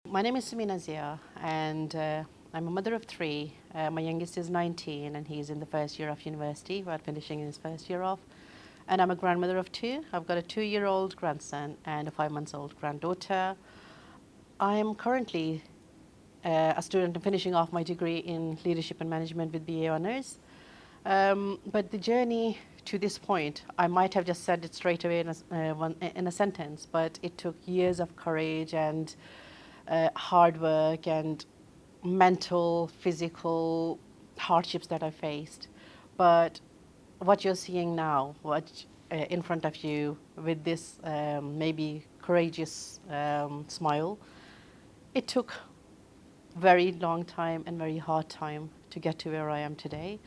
My name is Samina, and I'm a mother of three. My youngest is 19, and he's in the first year of university, while finishing his first year off. And I'm a grandmother of two. I've got a 2-year-old grandson and a 5-month-old granddaughter. I'm currently a student and finishing off my degree in leadership and management with BA honors. But the journey to this point, I might have just said it straight away in a sentence, but it took years of courage and hard work and mental, physical hardships that I faced. But what you're seeing now, what in front of you with this maybe courageous smile, it took very long time and very hard time to get to where I am today.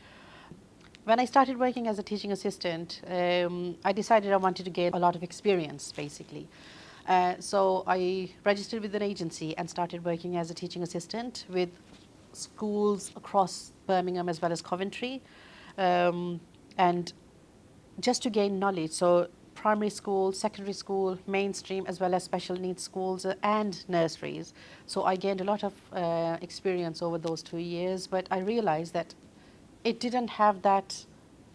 When I started working as a teaching assistant, I decided I wanted to gain a lot of experience, basically. So I registered with an agency and started working as a teaching assistant with schools across Birmingham as well as Coventry, and just to gain knowledge. So primary school, secondary school, mainstream, as well as special needs schools and nurseries. So I gained a lot of experience over those 2 years, but I realized that it didn't have that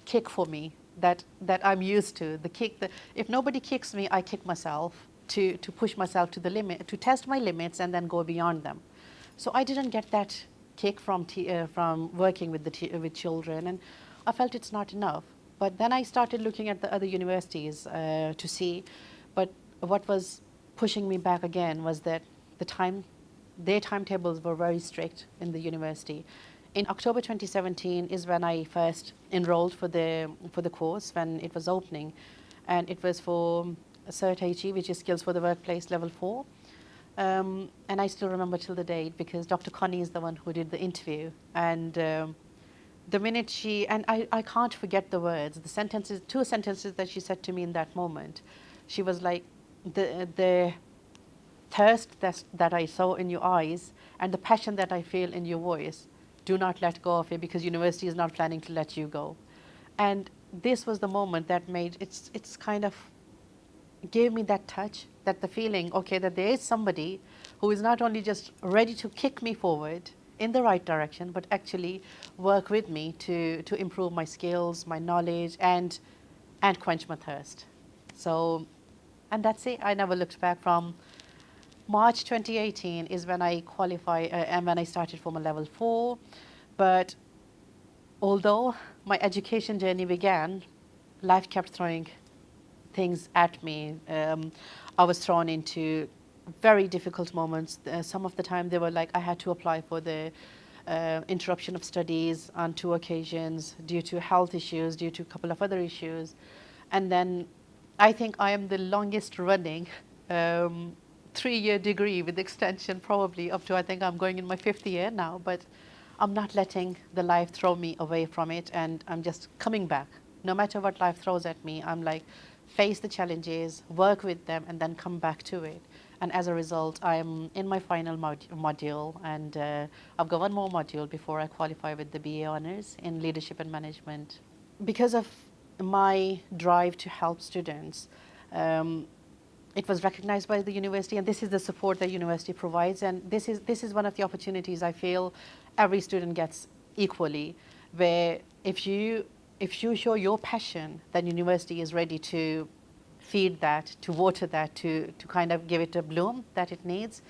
kick for me that I'm used to. The kick that if nobody kicks me, I kick myself to push myself to the limit, to test my limits and then go beyond them. So I didn't get that kick from working with with children, and I felt it's not enough. But then I started looking at the other universities to see, but what was pushing me back again was that their timetables were very strict in the university. In October 2017 is when I first enrolled for the course when it was opening, and it was for Cert HE, which is Skills for the Workplace Level 4. And I still remember till the date because Dr. Connie is the one who did the interview. And the minute I can't forget the words, the sentences, 2 sentences that she said to me in that moment. She was like, the thirst that I saw in your eyes and the passion that I feel in your voice, do not let go of it because university is not planning to let you go. And this was the moment that made, it's kind of gave me that touch, that the feeling, okay, that there is somebody who is not only just ready to kick me forward in the right direction, but actually work with me to improve my skills, my knowledge, and quench my thirst. So, and that's it. I never looked back. From March 2018 is when I qualified and when I started for my level 4. But although my education journey began, life kept throwing things at me. I was thrown into very difficult moments. Some of the time they were like I had to apply for the interruption of studies on 2 occasions due to health issues, due to a couple of other issues. And then I think I am the longest running 3-year degree with extension probably up to, I think I'm going in my 5th year now, but I'm not letting the life throw me away from it, and I'm just coming back. No matter what life throws at me, I'm like, face the challenges, work with them, and then come back to it. And as a result, I'm in my final module, and I've got one more module before I qualify with the BA honors in leadership and management. Because of my drive to help students, it was recognized by the university, and this is the support the university provides. And this is one of the opportunities I feel every student gets equally, where if you show your passion, then university is ready to feed that, to water that, to kind of give it a bloom that it needs.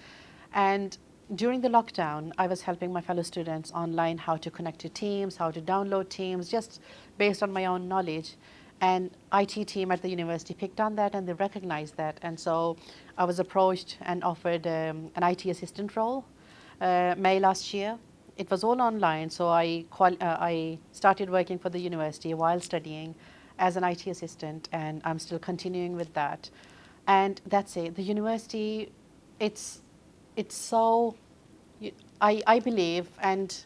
And during the lockdown, I was helping my fellow students online how to connect to Teams, how to download Teams, just based on my own knowledge. And IT team at the university picked on that and they recognized that. And so I was approached and offered an IT assistant role May last year. It was all online, so I started working for the university while studying as an IT assistant, and I'm still continuing with that. And that's it. The university, it's so, I believe, and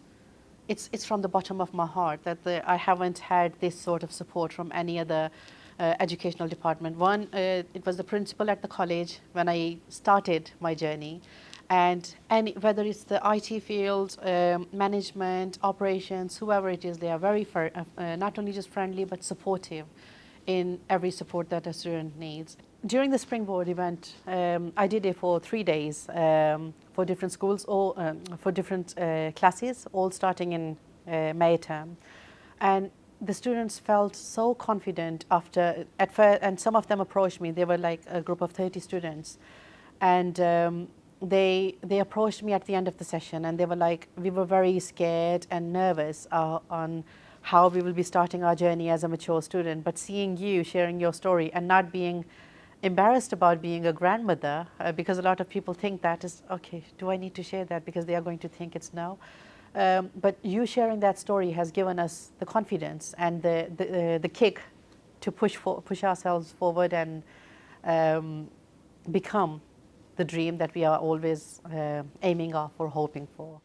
it's from the bottom of my heart that I haven't had this sort of support from any other educational department. One, it was the principal at the college when I started my journey, and whether it's the IT field, management, operations, whoever it is, they are very not only just friendly but supportive in every support that a student needs. During the Springboard event, I did it for 3 days for different schools, all for different classes, all starting in May term. And the students felt so confident after, at first, and some of them approached me. They were like a group of 30 students. And they approached me at the end of the session, and they were like, we were very scared and nervous on how we will be starting our journey as a mature student. But seeing you sharing your story and not being embarrassed about being a grandmother, because a lot of people think that is, okay, do I need to share that because they are going to think it's no. But you sharing that story has given us the confidence and the kick to push ourselves forward and become the dream that we are always aiming off or hoping for.